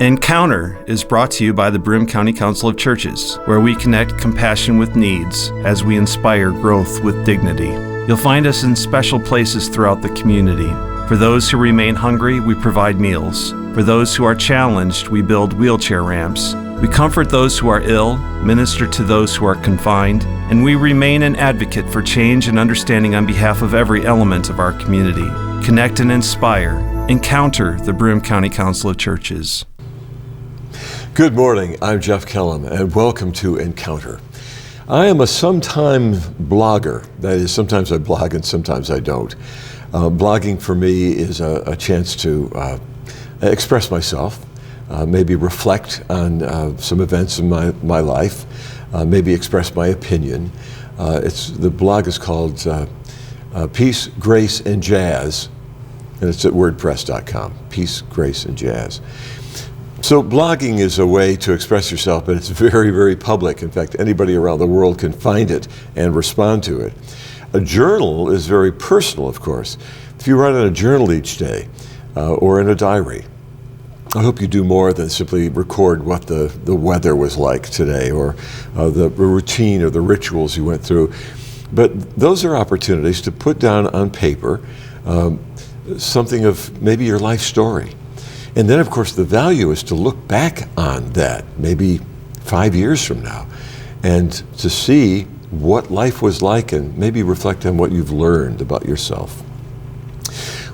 Encounter is brought to you by the Broome County Council of Churches, where we connect compassion with needs as we inspire growth with dignity. You'll find us in special places throughout the community. For those who remain hungry, we provide meals. For those who are challenged, we build wheelchair ramps. We comfort those who are ill, minister to those who are confined, and we remain an advocate for change and understanding on behalf of every element of our community. Connect and inspire. Encounter the Broome County Council of Churches. Good morning, I'm Jeff Kellam, and welcome to Encounter. I am a sometime blogger. That is, sometimes I blog and sometimes I don't. Blogging for me is a chance to express myself, maybe reflect on some events in my life, maybe express my opinion. The blog is called Peace, Grace, and Jazz, and it's at wordpress.com, Peace, Grace, and Jazz. So blogging is a way to express yourself, but it's very, very public. In fact, anybody around the world can find it and respond to it. A journal is very personal, of course. If you write in a journal each day or in a diary, I hope you do more than simply record what the weather was like today or the routine or the rituals you went through. But those are opportunities to put down on paper something of maybe your life story. And then, of course, the value is to look back on that, maybe 5 years from now, and to see what life was like and maybe reflect on what you've learned about yourself.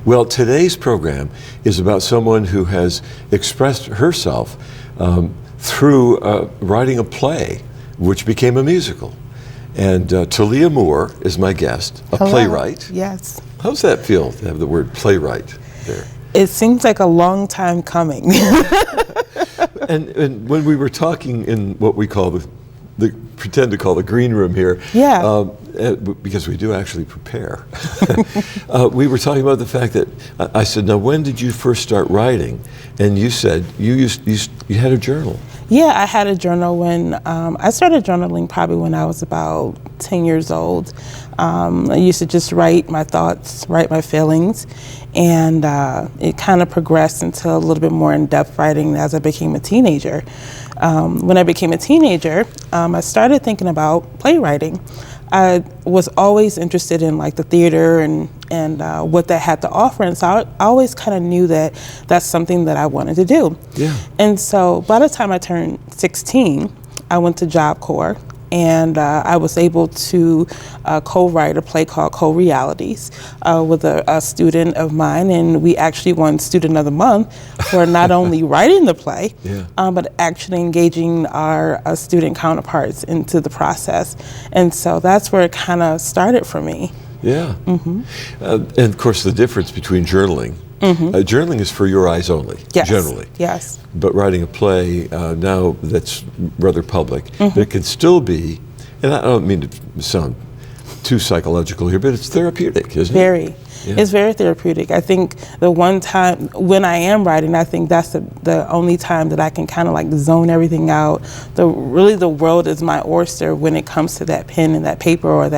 Well, today's program is about someone who has expressed herself through writing a play, which became a musical. And Talia Moore is my guest, a Hello. Playwright. Yes. How's that feel to have the word playwright there? It seems like a long time coming. And when we were talking in what we call pretend to call the green room here, Yeah. Because we do actually prepare, we were talking about the fact that I said, now when did you first start writing? And you said you had a journal. Yeah, I had a journal when I started journaling probably when I was about 10 years old. I used to just write my thoughts, write my feelings, and it kind of progressed into a little bit more in-depth writing as I became a teenager. When I became a teenager, I started thinking about playwriting. I was always interested in like the theater and what that had to offer, and so I always kind of knew that that's something that I wanted to do. Yeah. And so by the time I turned 16, I went to Job Corps, and I was able to co-write a play called Co-Realities with a student of mine, and we actually won Student of the Month for not only writing the play, but actually engaging our student counterparts into the process. And so that's where it kind of started for me. Yeah. Mm-hmm. And of course the difference between journaling, journaling is for your eyes only, yes. generally. Yes. But writing a play now that's rather public, it can still be, and I don't mean to sound too psychological here, but it's therapeutic, isn't it? Very. Yeah. It's very therapeutic. I think the one time when I am writing, I think that's the only time that I can kind of like zone everything out. Really the world is my oyster when it comes to that pen and that paper or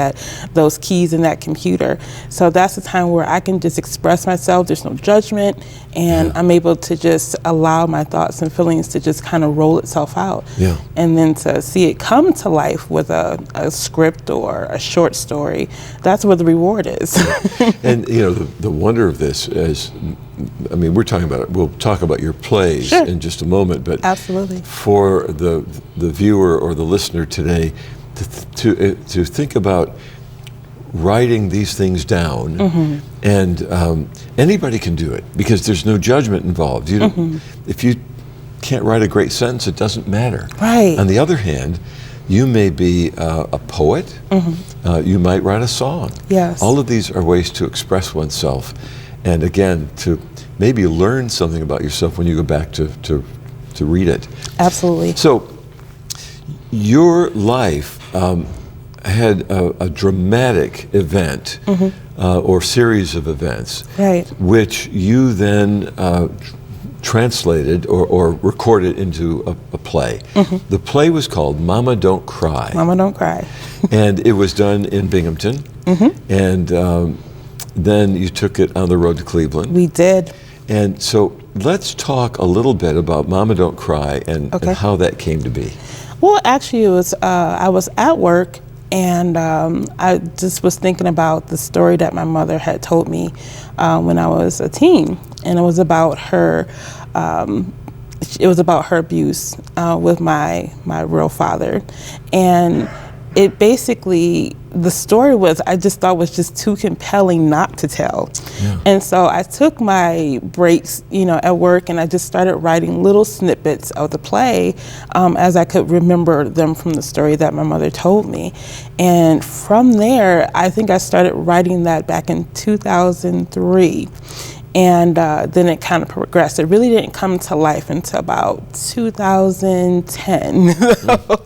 those keys in that computer. So that's the time where I can just express myself. There's no judgment, and I'm able to just allow my thoughts and feelings to just kind of roll itself out. Yeah. And then to see it come to life with a script or a short story, that's where the reward is. And you know, the wonder of this is, I mean, we'll talk about your plays in just a moment, but absolutely, for the viewer or the listener today to think about writing these things down, and anybody can do it because there's no judgment involved. You don't, if you can't write a great sentence, it doesn't matter. Right. On the other hand, you may be a poet, you might write a song. Yes. All of these are ways to express oneself, and again, to maybe learn something about yourself when you go back to read it. Absolutely. So, your life had a dramatic event or series of events, right, which you then translated or recorded into a play. The play was called Mama Don't Cry. Mama Don't Cry. And it was done in Binghamton. And then you took it on the road to Cleveland. We did. And so let's talk a little bit about Mama Don't Cry and how that came to be. Well, actually, it was I was at work, and I just was thinking about the story that my mother had told me when I was a teen, and it was about her. It was about her abuse with my real father, and it basically, the story was, I just thought was just too compelling not to tell. Yeah. And so I took my breaks, at work, and I just started writing little snippets of the play as I could remember them from the story that my mother told me. And from there, I think I started writing that back in 2003. And then it kind of progressed. It really didn't come to life until about 2010.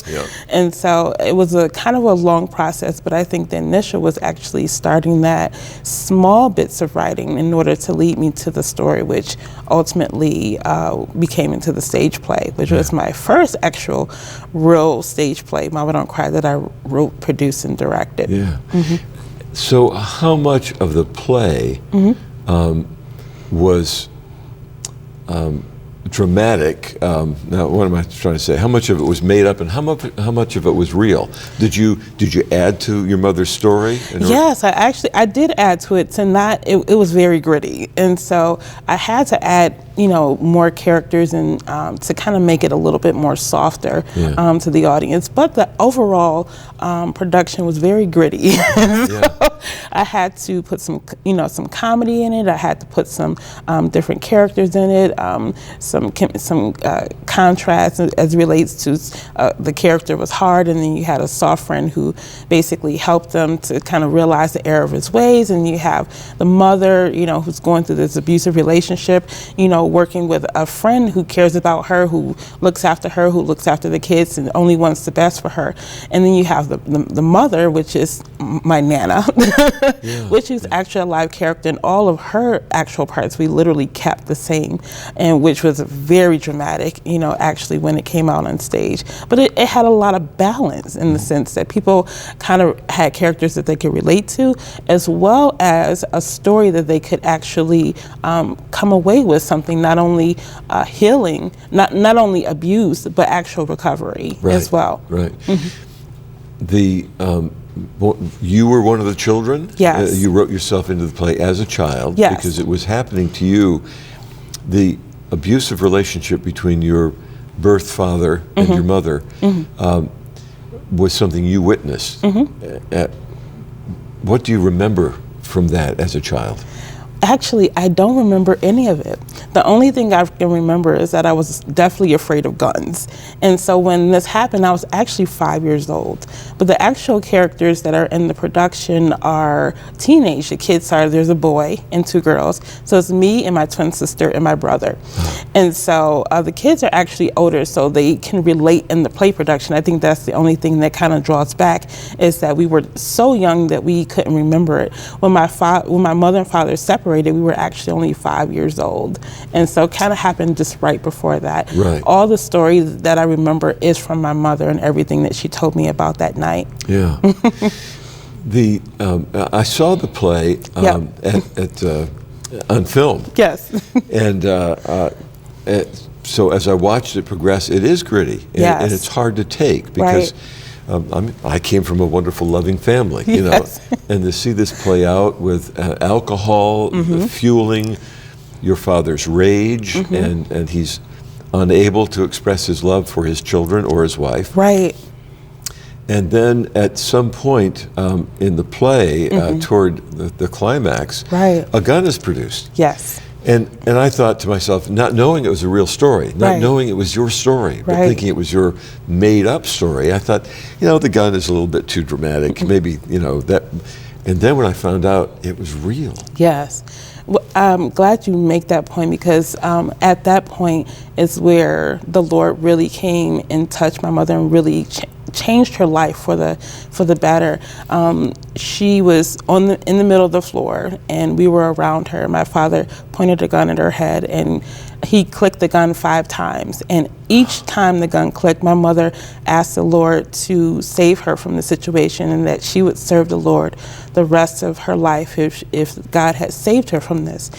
Yeah. And so it was a kind of a long process, but I think the initial was actually starting that small bits of writing in order to lead me to the story, which ultimately became into the stage play, which was my first actual real stage play, Mama Don't Cry, that I wrote, produced, and directed. Yeah. Mm-hmm. So how much of the play was dramatic? Now, what am I trying to say? How much of it was made up, and how much of it was real? Did you add to your mother's story? Yes, I did add to it. It was very gritty, and so I had to add more characters and to kind of make it a little bit more softer to the audience. But the overall production was very gritty. So I had to put some comedy in it. I had to put some different characters in it, some contrast as it relates to the character was hard, and then you had a soft friend who basically helped them to kind of realize the error of his ways, and you have the mother, who's going through this abusive relationship, working with a friend who cares about her, who looks after her, who looks after the kids, and only wants the best for her. And then you have the mother, which is my Nana, which is actually a live character, and all of her actual parts we literally kept the same, and which was very dramatic, actually when it came out on stage. But it had a lot of balance in the sense that people kind of had characters that they could relate to, as well as a story that they could actually come away with something, not only healing, not only abuse, but actual recovery as well. Right. Mm-hmm. You were one of the children? Yes. You wrote yourself into the play as a child because it was happening to you. The abusive relationship between your birth father and your mother was something you witnessed. What do you remember from that as a child? Actually, I don't remember any of it. The only thing I can remember is that I was definitely afraid of guns. And so when this happened, I was actually 5 years old. But the actual characters that are in the production are teenage. The kids are, there's a boy and 2 girls. So it's me and my twin sister and my brother. And so the kids are actually older, so they can relate in the play production. I think that's the only thing that kind of draws back, is that we were so young that we couldn't remember it. When my mother and father separated, we were actually only 5 years old. And so it kind of happened just right before that. Right. All the stories that I remember is from my mother and everything that she told me about that night. Yeah. I saw the play on film. Yes. And so as I watched it progress, it is gritty. And it's hard to take because I came from a wonderful, loving family, and to see this play out with alcohol fueling your father's rage, and he's unable to express his love for his children or his wife. Right. And then at some point in the play, toward the climax, a gun is produced. Yes. And I thought to myself, not knowing it was a real story, not knowing it was your story, but thinking it was your made-up story, I thought, the gun is a little bit too dramatic, maybe, that. And then when I found out it was real. Yes. Well, I'm glad you make that point, because at that point is where the Lord really came and touched my mother and really changed her life for the better. She was in the middle of the floor, and we were around her. My father pointed a gun at her head, and he clicked the gun 5 times. And each time the gun clicked, my mother asked the Lord to save her from the situation, and that she would serve the Lord the rest of her life if God had saved her from this.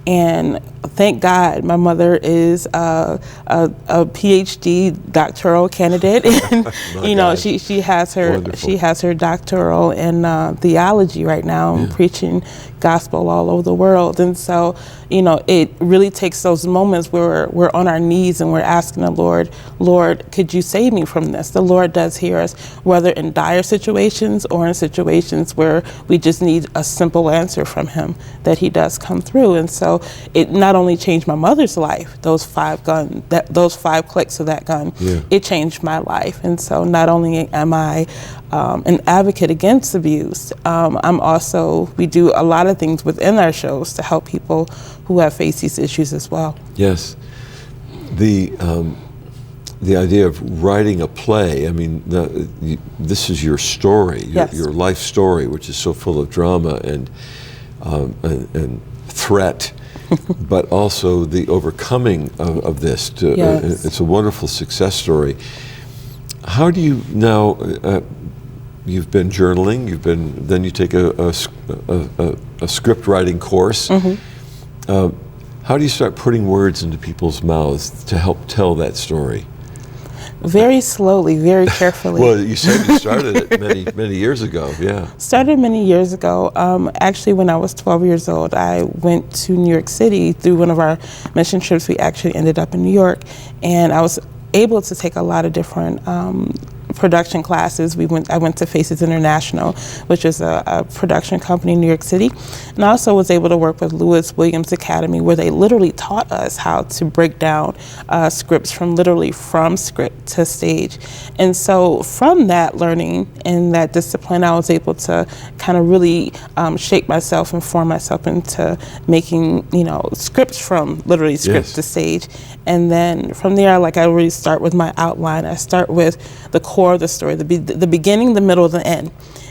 And thank God, my mother is a PhD doctoral candidate, and she has her doctoral in theology right now, and preaching gospel all over the world. And so, it really takes those moments where we're on our knees and we're asking the Lord, could you save me from this? The Lord does hear us, whether in dire situations or in situations where we just need a simple answer from him, that he does come through. And so it not only changed my mother's life, those 5 clicks of that gun, it changed my life. And so not only am I an advocate against abuse, we do a lot of things within our shows to help people who have faced these issues as well. Yes. The idea of writing a play, I mean, this is your story, your life story, which is so full of drama and threat, but also the overcoming of this. It's a wonderful success story. How do you now, you've been journaling, then you take a script writing course. How do you start putting words into people's mouths to help tell that story? Very slowly, very carefully. Well, you said you started it many years ago, Started many years ago. Actually, when I was 12 years old, I went to New York City through one of our mission trips. We actually ended up in New York, and I was able to take a lot of different production classes. I went to Faces International, which is a production company in New York City, and I also was able to work with Lewis Williams Academy, where they literally taught us how to break down scripts from script to stage. And so from that learning and that discipline, I was able to kind of really shape myself and form myself into making scripts from literally script to stage. And then from there, I really start with my outline. I start with the core of the story, the beginning, the middle, the end.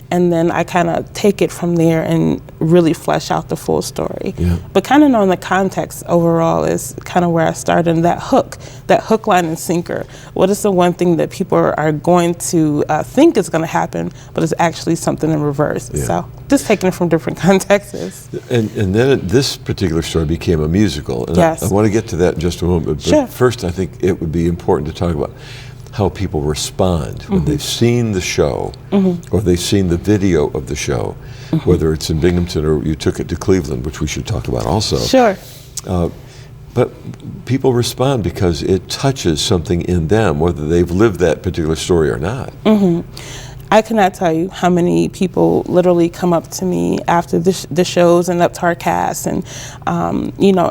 And then I kind of take it from there and really flesh out the full story. But kind of knowing the context overall is kind of where I started. And that hook, line, and sinker. What is the one thing that people are going to think is going to happen, but it's actually something in reverse? So just taking it from different contexts. And then this particular story became a musical. And I want to get to that in just a moment. But first, I think it would be important to talk about how people respond when they've seen the show or they've seen the video of the show, whether it's in Binghamton or you took it to Cleveland, which we should talk about also. But people respond because it touches something in them, whether they've lived that particular story or not. I cannot tell you how many people literally come up to me after the shows and up to our cast and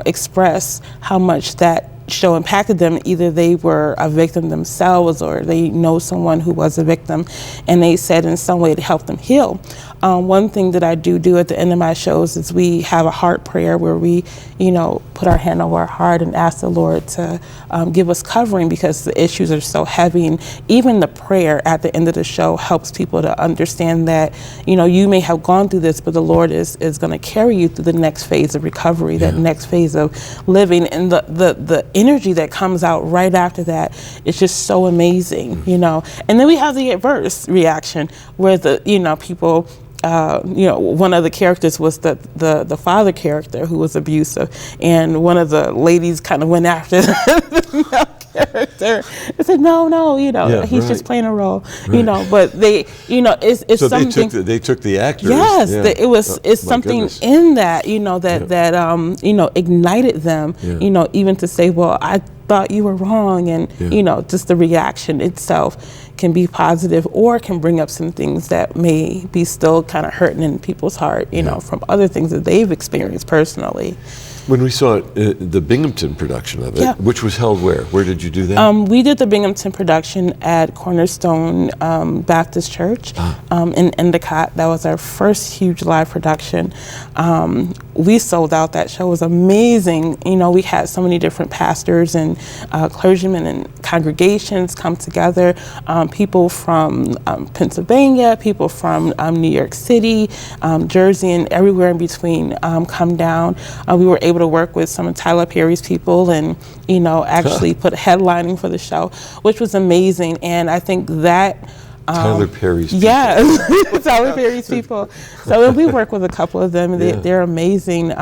express how much that show impacted them. Either they were a victim themselves or they know someone who was a victim, and they said in some way to help them heal. One thing that I do at the end of my shows is we have a heart prayer where we, put our hand over our heart and ask the Lord to give us covering because the issues are so heavy. And even the prayer at the end of the show helps people to understand that, you may have gone through this, but the Lord is going to carry you through the next phase of recovery, that next phase of living. And the energy that comes out right after that is just so amazing, And then we have the adverse reaction where people, one of the characters was the father character who was abusive, and one of the ladies kind of went after the male character and said, no, he's just playing a role, but they, it's so something. They took the actors. Yes, it's something goodness. In that, that ignited them, even to say, well, I thought you were wrong, and just the reaction itself can be positive or can bring up some things that may be still kind of hurting in people's heart, from other things that they've experienced personally. When we saw it, the Binghamton production of it, which was held where? Where did you do that? We did the Binghamton production at Cornerstone Baptist Church in Endicott. That was our first huge live production. We sold out. That show was amazing. We had so many different pastors and clergymen and congregations come together. People from Pennsylvania, people from New York City, Jersey, and everywhere in between come down. We were able able to work with some of Parish people and, you know, actually put headlining for the show, which was amazing. And I think that Parish people. Yeah, Parish people. So we work with a couple of them, and they're amazing.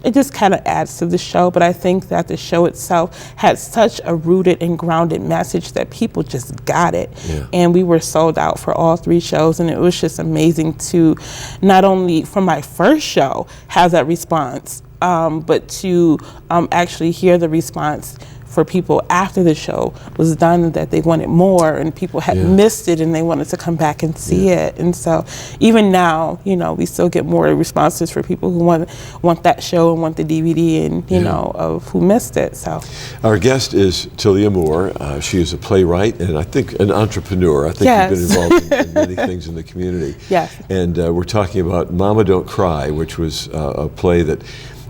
It just kind of adds to the show, but I think that the show itself had such a rooted and grounded message that people just got it. Yeah. And we were sold out for all 3 shows, and it was just amazing to not only from my first show have that response, but to actually hear the response for people after the show was done, that they wanted more, and people had missed it and they wanted to come back and see it. And so even now, you know, we still get more responses for people who want that show and want the DVD, and you know, of who missed it. So our guest is Talia Moore. She is a playwright and I think an entrepreneur. I think you've been involved in many things in the community. Yes. And we're talking about Mama Don't Cry, which was a play that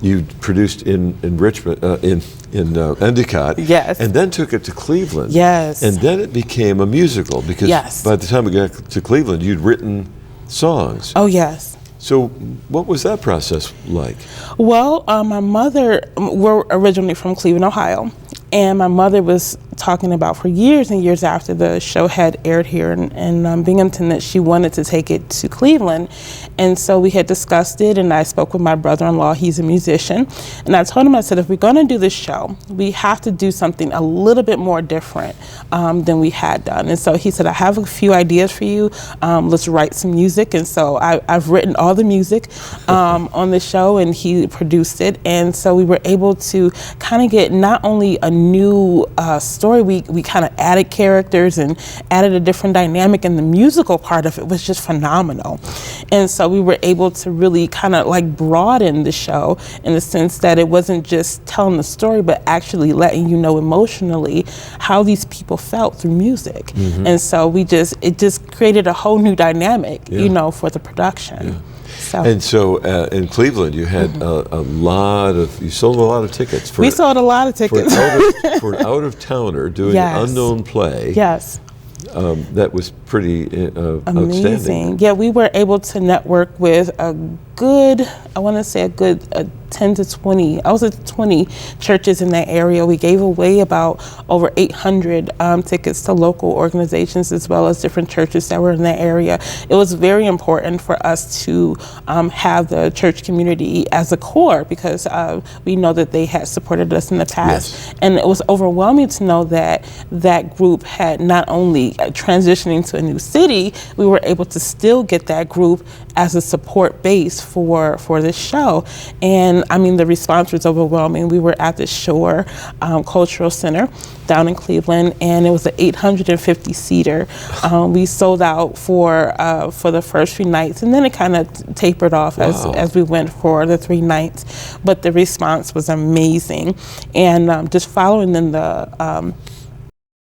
you produced in Richmond, in Endicott, and then took it to Cleveland. Yes. And then it became a musical, because by the time it got to Cleveland, you'd written songs. Oh, yes. So what was that process like? Well, my mother, we're originally from Cleveland, Ohio, and my mother was talking about for years and years after the show had aired here in Binghamton that she wanted to take it to Cleveland. And so we had discussed it, and I spoke with my brother-in-law. He's a musician. And I told him, I said, if we're going to do this show, we have to do something a little bit more different than we had done. And so he said, I have a few ideas for you. Let's write some music. And so I've written all the music on the show, and he produced it. And so we were able to kind of get not only a new story, we kind of added characters and added a different dynamic, and the musical part of it was just phenomenal. And so we were able to really kind of like broaden the show in the sense that it wasn't just telling the story, but actually letting you know emotionally how these people felt through music. And so it just created a whole new dynamic, you know, for the production. So. And so in Cleveland, you had you sold a lot of tickets. We sold a lot of tickets. For an out-of-towner doing an unknown play. Yes. That was pretty amazing. Outstanding. Yeah, we were able to network with a good 10 to 20, I was at 20 churches in that area. We gave away about over 800 tickets to local organizations as well as different churches that were in that area. It was very important for us to have the church community as a core, because we know that they had supported us in the past. And it was overwhelming to know that that group had not only transitioning to a new city, we were able to still get that group as a support base for this show. And I mean, the response was overwhelming. We were at the Shore Cultural Center down in Cleveland, and it was an 850-seater. We sold out for the first 3 nights, and then it kind of tapered off as we went for the 3 nights. But the response was amazing, and just following in the